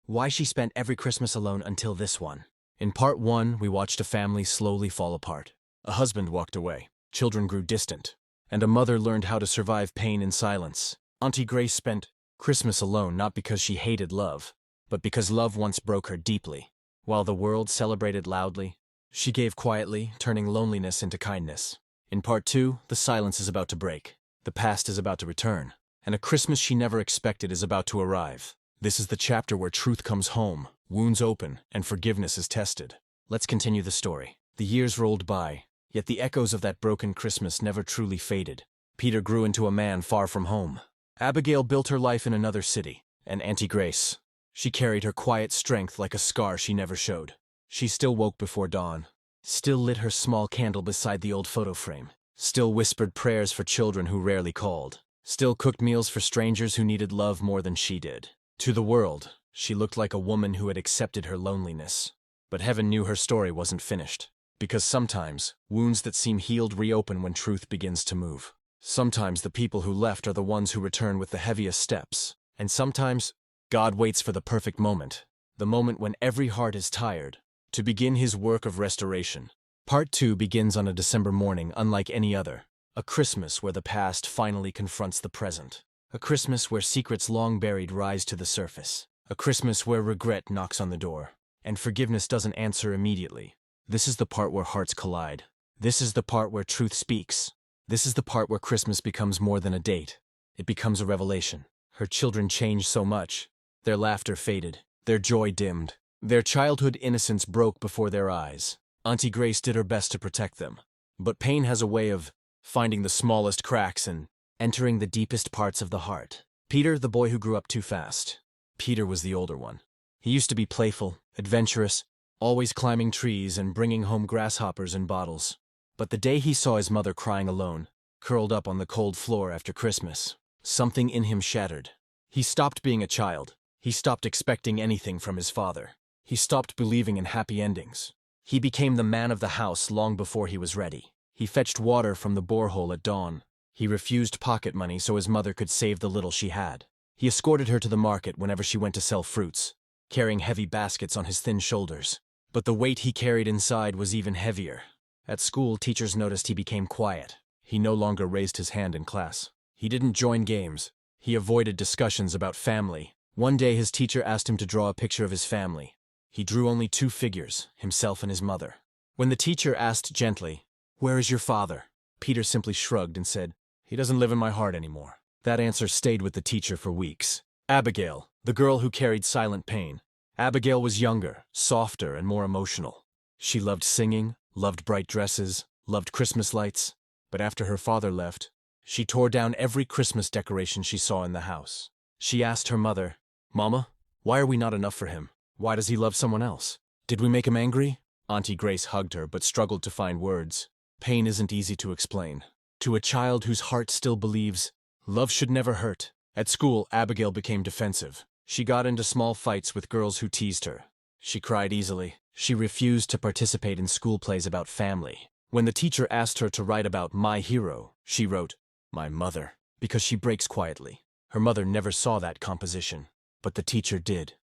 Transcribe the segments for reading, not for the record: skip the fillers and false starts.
Why she spent every Christmas alone until this one. In part 1, we watched a family slowly fall apart. A husband walked away, children grew distant, and a mother learned how to survive pain in silence. Auntie Grace spent Christmas alone not because she hated love, but because love once broke her deeply. While the world celebrated loudly, she gave quietly, turning loneliness into kindness. In part 2, the silence is about to break. The past is about to return, and a Christmas she never expected is about to arrive. This is the chapter where truth comes home, wounds open, and forgiveness is tested. Let's continue the story. The years rolled by, yet the echoes of that broken Christmas never truly faded. Peter grew into a man far from home. Abigail built her life in another city, and Auntie Grace, she carried her quiet strength like a scar she never showed. She still woke before dawn, still lit her small candle beside the old photo frame, still whispered prayers for children who rarely called, still cooked meals for strangers who needed love more than she did. To the world, she looked like a woman who had accepted her loneliness. But heaven knew her story wasn't finished. Because sometimes, wounds that seem healed reopen when truth begins to move. Sometimes the people who left are the ones who return with the heaviest steps. And sometimes, God waits for the perfect moment. The moment when every heart is tired, to begin his work of restoration. Part 2 begins on a December morning unlike any other. A Christmas where the past finally confronts the present. A Christmas where secrets long buried rise to the surface. A Christmas where regret knocks on the door, and forgiveness doesn't answer immediately. This is the part where hearts collide. This is the part where truth speaks. This is the part where Christmas becomes more than a date. It becomes a revelation. Her children changed so much. Their laughter faded. Their joy dimmed. Their childhood innocence broke before their eyes. Auntie Grace did her best to protect them. But pain has a way of finding the smallest cracks and entering the deepest parts of the heart. Peter, the boy who grew up too fast. Peter was the older one. He used to be playful, adventurous, always climbing trees and bringing home grasshoppers in bottles. But the day he saw his mother crying alone, curled up on the cold floor after Christmas, something in him shattered. He stopped being a child. He stopped expecting anything from his father. He stopped believing in happy endings. He became the man of the house long before he was ready. He fetched water from the borehole at dawn. He refused pocket money so his mother could save the little she had. He escorted her to the market whenever she went to sell fruits, carrying heavy baskets on his thin shoulders. But the weight he carried inside was even heavier. At school, teachers noticed he became quiet. He no longer raised his hand in class. He didn't join games. He avoided discussions about family. One day his teacher asked him to draw a picture of his family. He drew only 2 figures, himself and his mother. When the teacher asked gently, "Where is your father?" Peter simply shrugged and said, "He doesn't live in my heart anymore." That answer stayed with the teacher for weeks. Abigail, the girl who carried silent pain. Abigail was younger, softer, and more emotional. She loved singing, loved bright dresses, loved Christmas lights. But after her father left, she tore down every Christmas decoration she saw in the house. She asked her mother, "Mama, why are we not enough for him? Why does he love someone else? Did we make him angry?" Auntie Grace hugged her but struggled to find words. Pain isn't easy to explain. To a child whose heart still believes, love should never hurt. At school, Abigail became defensive. She got into small fights with girls who teased her. She cried easily. She refused to participate in school plays about family. When the teacher asked her to write about my hero, she wrote, "My mother," because she breaks quietly. Her mother never saw that composition, but the teacher did.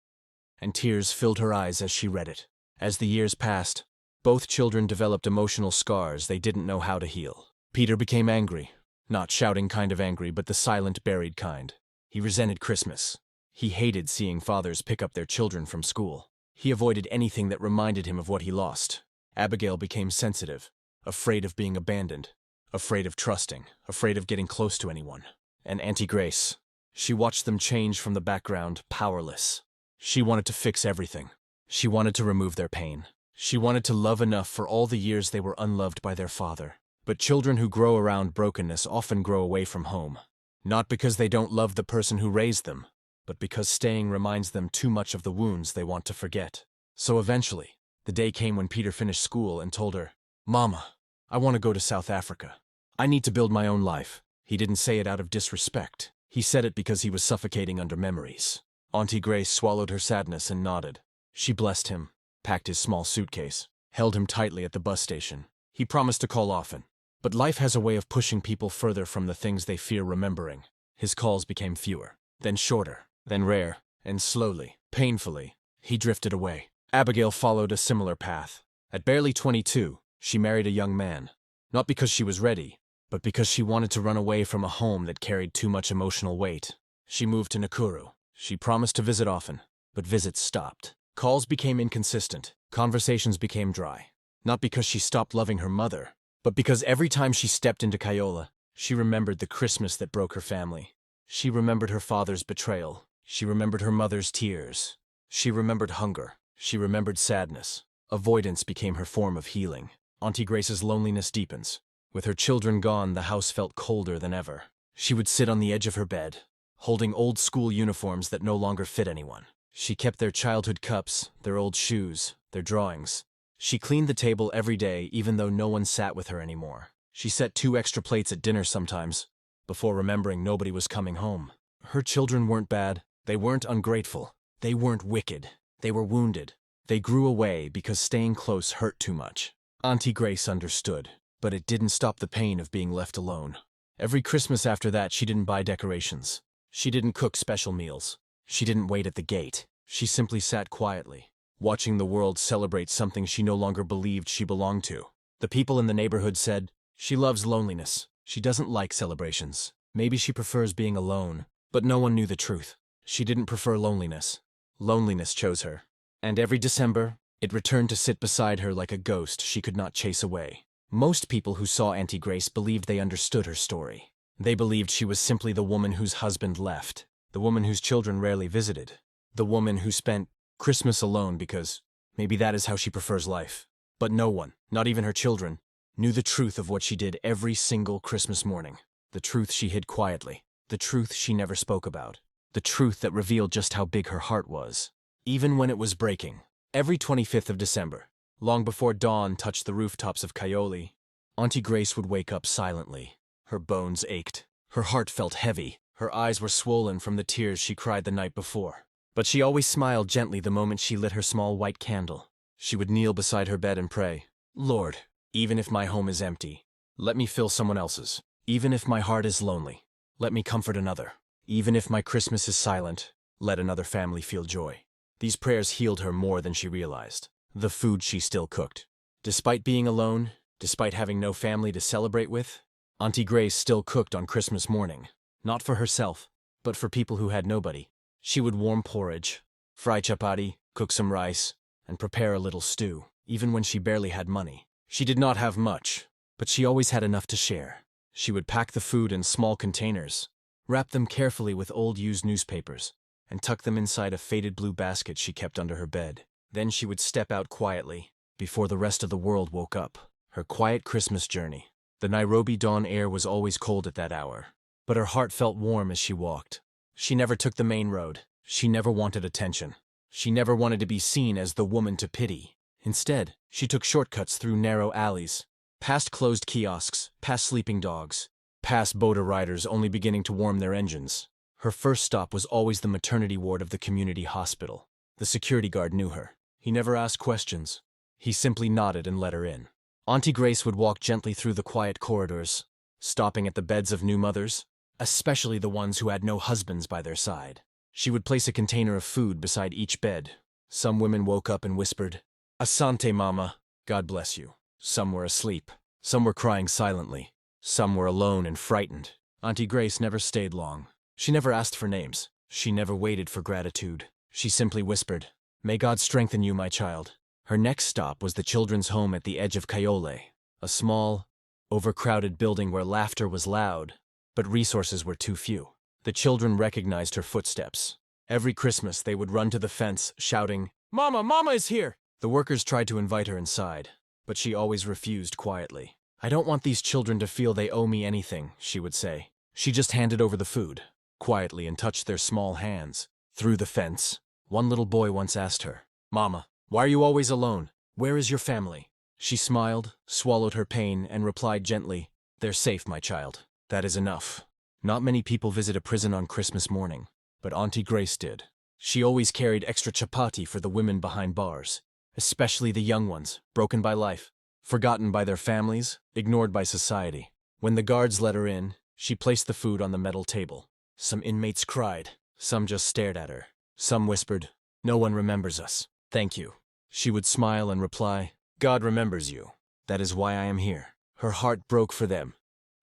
And tears filled her eyes as she read it. As the years passed, both children developed emotional scars they didn't know how to heal. Peter became angry. Not shouting kind of angry, but the silent, buried kind. He resented Christmas. He hated seeing fathers pick up their children from school. He avoided anything that reminded him of what he lost. Abigail became sensitive, afraid of being abandoned, afraid of trusting, afraid of getting close to anyone. And Auntie Grace, she watched them change from the background, powerless. She wanted to fix everything. She wanted to remove their pain. She wanted to love enough for all the years they were unloved by their father. But children who grow around brokenness often grow away from home. Not because they don't love the person who raised them, but because staying reminds them too much of the wounds they want to forget. So eventually, the day came when Peter finished school and told her, "Mama, I want to go to South Africa. I need to build my own life." He didn't say it out of disrespect. He said it because he was suffocating under memories. Auntie Grace swallowed her sadness and nodded. She blessed him, packed his small suitcase, held him tightly at the bus station. He promised to call often. But life has a way of pushing people further from the things they fear remembering. His calls became fewer, then shorter, then rare, and slowly, Painfully, he drifted away. Abigail followed a similar path. At barely 22, she married a young man. Not because she was ready, but because she wanted to run away from a home that carried too much emotional weight. She moved to Nakuru. She promised to visit often, but visits stopped. Calls became inconsistent. Conversations became dry. Not because she stopped loving her mother, but because every time she stepped into Kayola, she remembered the Christmas that broke her family. She remembered her father's betrayal. She remembered her mother's tears. She remembered hunger. She remembered sadness. Avoidance became her form of healing. Auntie Grace's loneliness deepens. With her children gone, the house felt colder than ever. She would sit on the edge of her bed, holding old school uniforms that no longer fit anyone. She kept their childhood cups, their old shoes, their drawings. She cleaned the table every day, even though no one sat with her anymore. She set 2 extra plates at dinner sometimes, before remembering nobody was coming home. Her children weren't bad. They weren't ungrateful. They weren't wicked. They were wounded. They grew away because staying close hurt too much. Auntie Grace understood, but it didn't stop the pain of being left alone. Every Christmas after that, she didn't buy decorations. She didn't cook special meals. She didn't wait at the gate. She simply sat quietly, watching the world celebrate something she no longer believed she belonged to. The people in the neighborhood said, "She loves loneliness. She doesn't like celebrations. Maybe she prefers being alone." But no one knew the truth. She didn't prefer loneliness. Loneliness chose her. And every December, it returned to sit beside her like a ghost she could not chase away. Most people who saw Auntie Grace believed they understood her story. They believed she was simply the woman whose husband left, the woman whose children rarely visited, the woman who spent Christmas alone because maybe that is how she prefers life. But no one, not even her children, knew the truth of what she did every single Christmas morning. The truth she hid quietly. The truth she never spoke about. The truth that revealed just how big her heart was. Even when it was breaking. Every 25th of December, long before dawn touched the rooftops of Kaioli, Auntie Grace would wake up silently. Her bones ached. Her heart felt heavy. Her eyes were swollen from the tears she cried the night before. But she always smiled gently the moment she lit her small white candle. She would kneel beside her bed and pray, "Lord, even if my home is empty, let me fill someone else's. Even if my heart is lonely, let me comfort another. Even if my Christmas is silent, let another family feel joy." These prayers healed her more than she realized. The food she still cooked. Despite being alone, despite having no family to celebrate with, Auntie Grace still cooked on Christmas morning. Not for herself, but for people who had nobody. She would warm porridge, fry chapati, cook some rice, and prepare a little stew, even when she barely had money. She did not have much, but she always had enough to share. She would pack the food in small containers, wrap them carefully with old used newspapers, and tuck them inside a faded blue basket she kept under her bed. Then she would step out quietly, before the rest of the world woke up. Her quiet Christmas journey. The Nairobi dawn air was always cold at that hour, but her heart felt warm as she walked. She never took the main road. She never wanted attention. She never wanted to be seen as the woman to pity. Instead, she took shortcuts through narrow alleys, past closed kiosks, past sleeping dogs, past boater riders only beginning to warm their engines. Her first stop was always the maternity ward of the community hospital. The security guard knew her. He never asked questions. He simply nodded and let her in. Auntie Grace would walk gently through the quiet corridors, stopping at the beds of new mothers, especially the ones who had no husbands by their side. She would place a container of food beside each bed. Some women woke up and whispered, "Asante, Mama, God bless you." Some were asleep. Some were crying silently. Some were alone and frightened. Auntie Grace never stayed long. She never asked for names. She never waited for gratitude. She simply whispered, "May God strengthen you, my child." Her next stop was the children's home at the edge of Kaiole, a small, overcrowded building where laughter was loud, but resources were too few. The children recognized her footsteps. Every Christmas they would run to the fence, shouting, "Mama, Mama is here!" The workers tried to invite her inside, but she always refused quietly. "I don't want these children to feel they owe me anything," she would say. She just handed over the food, quietly, and touched their small hands. Through the fence, one little boy once asked her, "Mama, why are you always alone? Where is your family?" She smiled, swallowed her pain, and replied gently, "They're safe, my child. That is enough." Not many people visit a prison on Christmas morning, but Auntie Grace did. She always carried extra chapati for the women behind bars, especially the young ones, broken by life, forgotten by their families, ignored by society. When the guards let her in, she placed the food on the metal table. Some inmates cried, some just stared at her. Some whispered, No one remembers us. Thank you. She would smile and reply, God remembers you. That is why I am here. Her heart broke for them,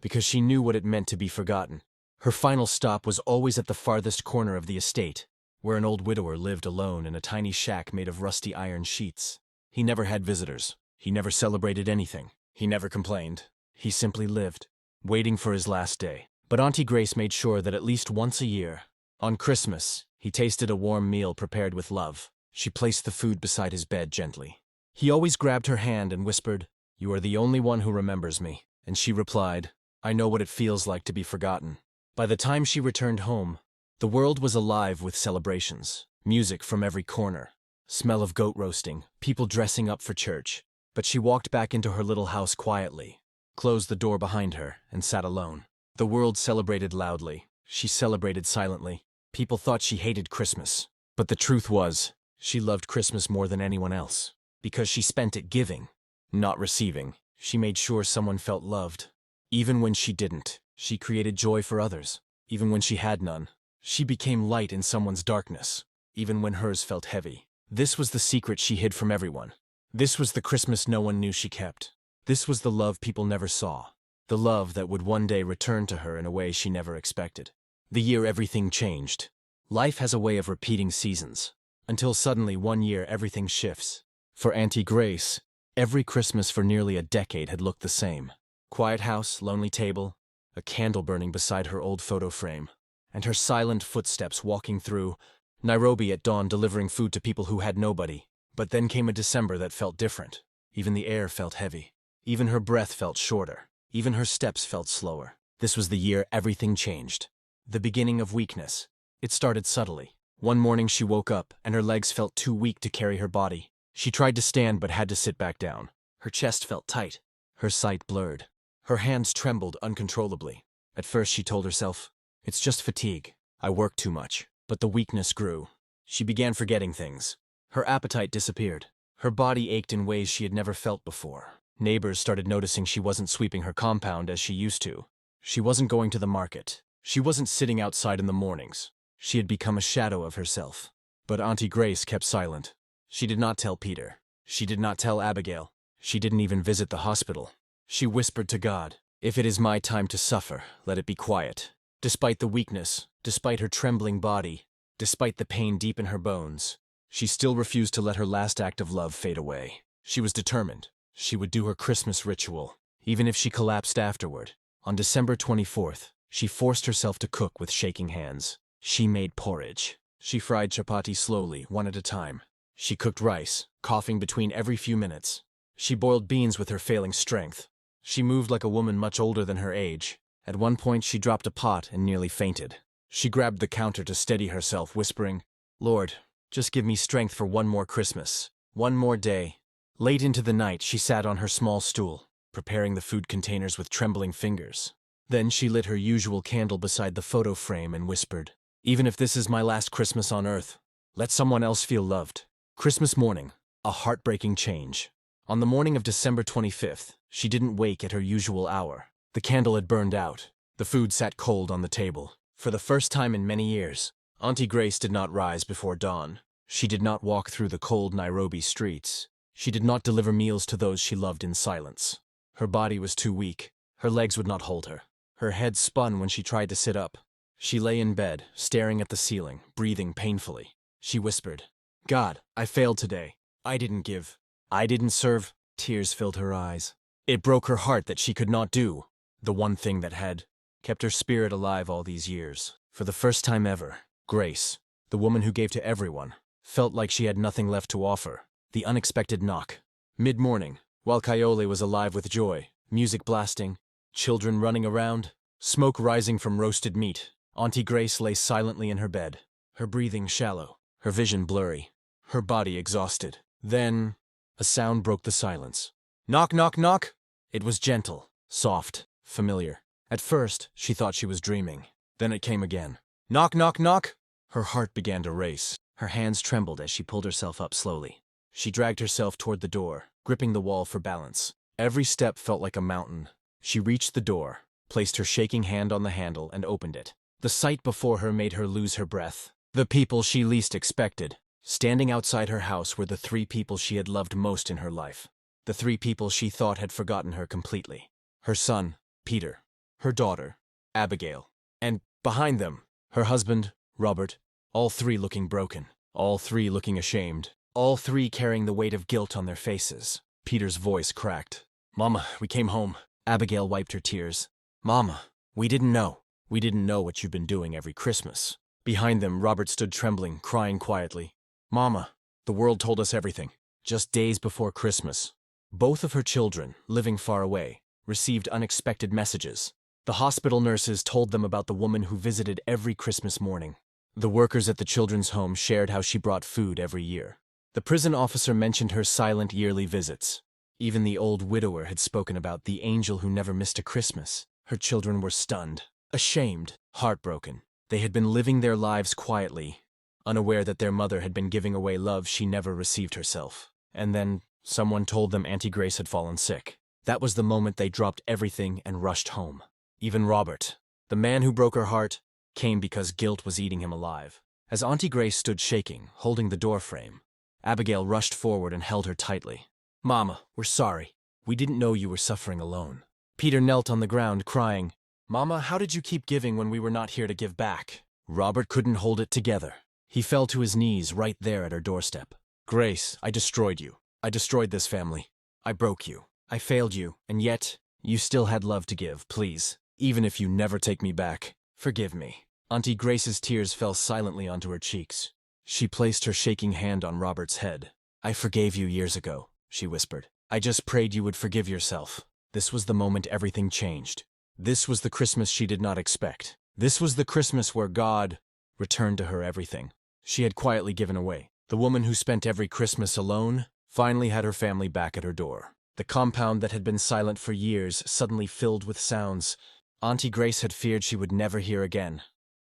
because she knew what it meant to be forgotten. Her final stop was always at the farthest corner of the estate, where an old widower lived alone in a tiny shack made of rusty iron sheets. He never had visitors. He never celebrated anything. He never complained. He simply lived, waiting for his last day. But Auntie Grace made sure that at least once a year, on Christmas, he tasted a warm meal prepared with love. She placed the food beside his bed gently. He always grabbed her hand and whispered, You are the only one who remembers me. And she replied, I know what it feels like to be forgotten. By the time she returned home, the world was alive with celebrations, music from every corner, smell of goat roasting, people dressing up for church. But she walked back into her little house quietly, closed the door behind her, and sat alone. The world celebrated loudly. She celebrated silently. People thought she hated Christmas. But the truth was, she loved Christmas more than anyone else. Because she spent it giving, not receiving. She made sure someone felt loved. Even when she didn't, she created joy for others. Even when she had none, she became light in someone's darkness. Even when hers felt heavy. This was the secret she hid from everyone. This was the Christmas no one knew she kept. This was the love people never saw. The love that would one day return to her in a way she never expected. The year everything changed. Life has a way of repeating seasons. Until suddenly one year everything shifts. For Auntie Grace, every Christmas for nearly a decade had looked the same. Quiet house, lonely table, a candle burning beside her old photo frame, and her silent footsteps walking through Nairobi at dawn delivering food to people who had nobody. But then came a December that felt different. Even the air felt heavy. Even her breath felt shorter. Even her steps felt slower. This was the year everything changed. The beginning of weakness. It started subtly. One morning she woke up, and her legs felt too weak to carry her body. She tried to stand but had to sit back down. Her chest felt tight. Her sight blurred. Her hands trembled uncontrollably. At first she told herself, It's just fatigue. I work too much. But the weakness grew. She began forgetting things. Her appetite disappeared. Her body ached in ways she had never felt before. Neighbors started noticing she wasn't sweeping her compound as she used to. She wasn't going to the market. She wasn't sitting outside in the mornings. She had become a shadow of herself. But Auntie Grace kept silent. She did not tell Peter. She did not tell Abigail. She didn't even visit the hospital. She whispered to God, If it is my time to suffer, let it be quiet. Despite the weakness, despite her trembling body, despite the pain deep in her bones, she still refused to let her last act of love fade away. She was determined. She would do her Christmas ritual, even if she collapsed afterward. On December 24th, she forced herself to cook with shaking hands. She made porridge. She fried chapati slowly, one at a time. She cooked rice, coughing between every few minutes. She boiled beans with her failing strength. She moved like a woman much older than her age. At one point she dropped a pot and nearly fainted. She grabbed the counter to steady herself, whispering, Lord, just give me strength for one more Christmas, one more day. Late into the night, she sat on her small stool, preparing the food containers with trembling fingers. Then she lit her usual candle beside the photo frame and whispered, Even if this is my last Christmas on earth, let someone else feel loved. Christmas morning, a heartbreaking change. On the morning of December 25th, she didn't wake at her usual hour. The candle had burned out. The food sat cold on the table. For the first time in many years, Auntie Grace did not rise before dawn. She did not walk through the cold Nairobi streets. She did not deliver meals to those she loved in silence. Her body was too weak. Her legs would not hold her. Her head spun when she tried to sit up. She lay in bed, staring at the ceiling, breathing painfully. She whispered, God, I failed today. I didn't give. I didn't serve. Tears filled her eyes. It broke her heart that she could not do the one thing that had kept her spirit alive all these years. For the first time ever, Grace, the woman who gave to everyone, felt like she had nothing left to offer. The unexpected knock. Mid-morning, while Kayole was alive with joy, music blasting, children running around, smoke rising from roasted meat, Auntie Grace lay silently in her bed, her breathing shallow, her vision blurry, her body exhausted. Then, a sound broke the silence. Knock, knock, knock! It was gentle, soft, familiar. At first, she thought she was dreaming. Then it came again. Knock, knock, knock! Her heart began to race. Her hands trembled as she pulled herself up slowly. She dragged herself toward the door, gripping the wall for balance. Every step felt like a mountain. She reached the door, placed her shaking hand on the handle, and opened it. The sight before her made her lose her breath. The people she least expected. Standing outside her house were the three people she had loved most in her life. The three people she thought had forgotten her completely. Her son, Peter. Her daughter, Abigail. And, behind them, her husband, Robert. All three looking broken. All three looking ashamed. All three carrying the weight of guilt on their faces. Peter's voice cracked. "Mama, we came home." Abigail wiped her tears. "Mama, we didn't know. We didn't know what you've been doing every Christmas." Behind them, Robert stood trembling, crying quietly. "Mama, the world told us everything." Just days before Christmas, both of her children, living far away, received unexpected messages. The hospital nurses told them about the woman who visited every Christmas morning. The workers at the children's home shared how she brought food every year. The prison officer mentioned her silent yearly visits. Even the old widower had spoken about the angel who never missed a Christmas. Her children were stunned, ashamed, heartbroken. They had been living their lives quietly, unaware that their mother had been giving away love she never received herself. And then someone told them Auntie Grace had fallen sick. That was the moment they dropped everything and rushed home. Even Robert, the man who broke her heart, came because guilt was eating him alive. As Auntie Grace stood shaking, holding the doorframe, Abigail rushed forward and held her tightly. "Mama, we're sorry. We didn't know you were suffering alone." Peter knelt on the ground, crying, "Mama, how did you keep giving when we were not here to give back?" Robert couldn't hold it together. He fell to his knees right there at her doorstep. "Grace, I destroyed you. I destroyed this family. I broke you. I failed you, and yet, you still had love to give, please. Even if you never take me back, forgive me." Auntie Grace's tears fell silently onto her cheeks. She placed her shaking hand on Robert's head. "I forgave you years ago," she whispered. "I just prayed you would forgive yourself." This was the moment everything changed. This was the Christmas she did not expect. This was the Christmas where God returned to her everything she had quietly given away. The woman who spent every Christmas alone finally had her family back at her door. The compound that had been silent for years suddenly filled with sounds Auntie Grace had feared she would never hear again.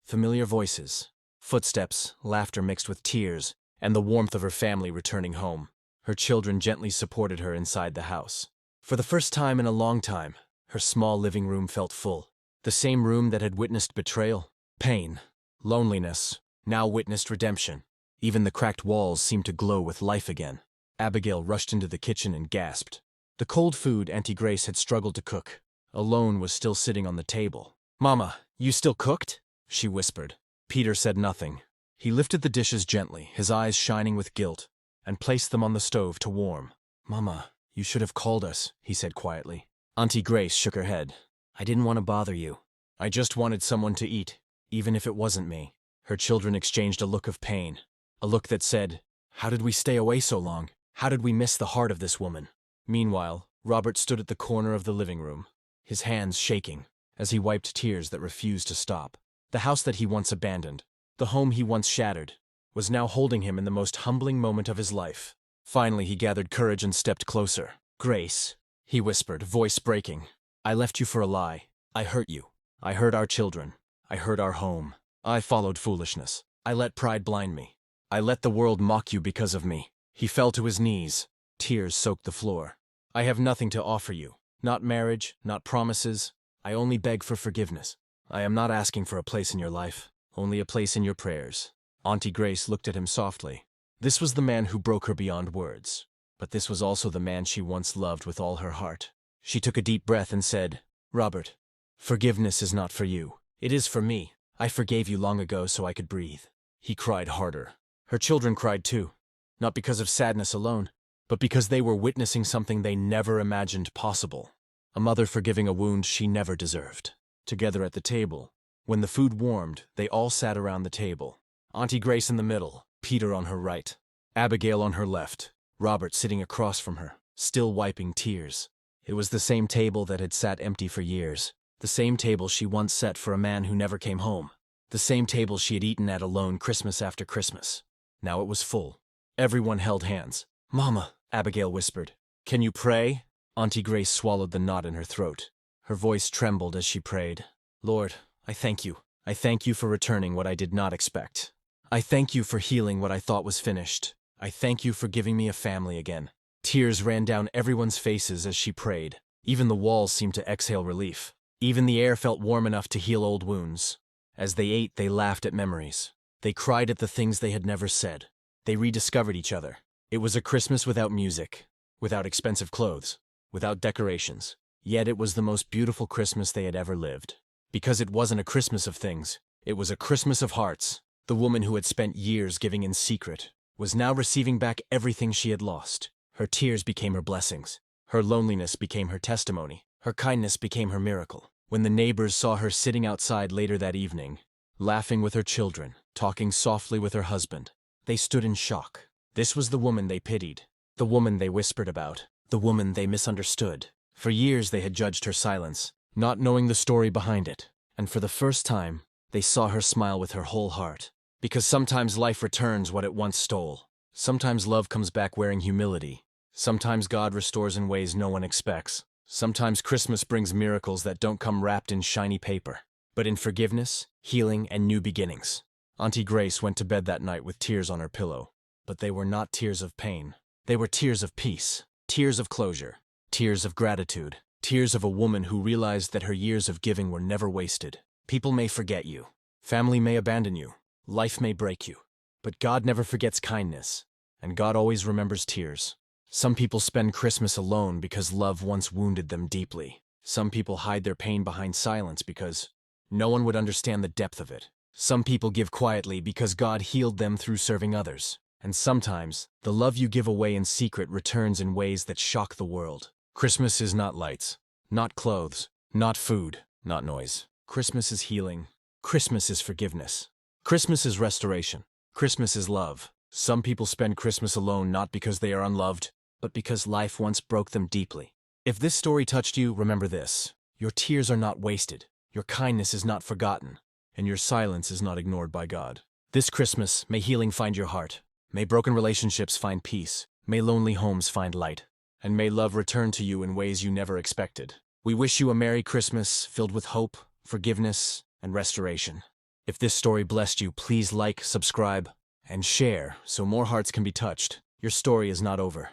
Familiar voices, footsteps, laughter mixed with tears, and the warmth of her family returning home. Her children gently supported her inside the house. For the first time in a long time, her small living room felt full. The same room that had witnessed betrayal, pain, loneliness, now witnessed redemption. Even the cracked walls seemed to glow with life again. Abigail rushed into the kitchen and gasped. The cold food Auntie Grace had struggled to cook, alone, was still sitting on the table. "Mama, you still cooked?" she whispered. Peter said nothing. He lifted the dishes gently, his eyes shining with guilt, and placed them on the stove to warm. "Mama, you should have called us," he said quietly. Auntie Grace shook her head. "I didn't want to bother you. I just wanted someone to eat, even if it wasn't me." Her children exchanged a look of pain, a look that said, "How did we stay away so long? How did we miss the heart of this woman?" Meanwhile, Robert stood at the corner of the living room, his hands shaking, as he wiped tears that refused to stop. The house that he once abandoned, the home he once shattered, was now holding him in the most humbling moment of his life. Finally, he gathered courage and stepped closer. "Grace," he whispered, voice breaking, "I left you for a lie. I hurt you. I hurt our children. I hurt our home. I followed foolishness. I let pride blind me. I let the world mock you because of me." He fell to his knees. Tears soaked the floor. "I have nothing to offer you. Not marriage, not promises. I only beg for forgiveness. I am not asking for a place in your life, only a place in your prayers." Auntie Grace looked at him softly. This was the man who broke her beyond words. But this was also the man she once loved with all her heart. She took a deep breath and said, "Robert, forgiveness is not for you. It is for me. I forgave you long ago so I could breathe." He cried harder. Her children cried too, not because of sadness alone, but because they were witnessing something they never imagined possible. A mother forgiving a wound she never deserved. Together at the table, when the food warmed, they all sat around the table. Auntie Grace in the middle, Peter on her right, Abigail on her left, Robert sitting across from her, still wiping tears. It was the same table that had sat empty for years. The same table she once set for a man who never came home. The same table she had eaten at alone Christmas after Christmas. Now it was full. Everyone held hands. "Mama," Abigail whispered. "Can you pray?" Auntie Grace swallowed the knot in her throat. Her voice trembled as she prayed. "Lord, I thank you. I thank you for returning what I did not expect. I thank you for healing what I thought was finished. I thank you for giving me a family again." Tears ran down everyone's faces as she prayed. Even the walls seemed to exhale relief. Even the air felt warm enough to heal old wounds. As they ate, they laughed at memories. They cried at the things they had never said. They rediscovered each other. It was a Christmas without music, without expensive clothes, without decorations. Yet it was the most beautiful Christmas they had ever lived. Because it wasn't a Christmas of things, it was a Christmas of hearts. The woman who had spent years giving in secret was now receiving back everything she had lost. Her tears became her blessings. Her loneliness became her testimony. Her kindness became her miracle. When the neighbors saw her sitting outside later that evening, laughing with her children, talking softly with her husband, they stood in shock. This was the woman they pitied, the woman they whispered about, the woman they misunderstood. For years they had judged her silence, not knowing the story behind it. And for the first time, they saw her smile with her whole heart. Because sometimes life returns what it once stole. Sometimes love comes back wearing humility. Sometimes God restores in ways no one expects. Sometimes Christmas brings miracles that don't come wrapped in shiny paper, but in forgiveness, healing, and new beginnings. Auntie Grace went to bed that night with tears on her pillow. But they were not tears of pain. They were tears of peace, tears of closure, tears of gratitude, tears of a woman who realized that her years of giving were never wasted. People may forget you. Family may abandon you. Life may break you. But God never forgets kindness, and God always remembers tears. Some people spend Christmas alone because love once wounded them deeply. Some people hide their pain behind silence because no one would understand the depth of it. Some people give quietly because God healed them through serving others. And sometimes, the love you give away in secret returns in ways that shock the world. Christmas is not lights, not clothes, not food, not noise. Christmas is healing. Christmas is forgiveness. Christmas is restoration. Christmas is love. Some people spend Christmas alone not because they are unloved, but because life once broke them deeply. If this story touched you, remember this. Your tears are not wasted. Your kindness is not forgotten. And your silence is not ignored by God. This Christmas, may healing find your heart. May broken relationships find peace. May lonely homes find light. And may love return to you in ways you never expected. We wish you a Merry Christmas filled with hope, forgiveness, and restoration. If this story blessed you, please like, subscribe, and share so more hearts can be touched. Your story is not over.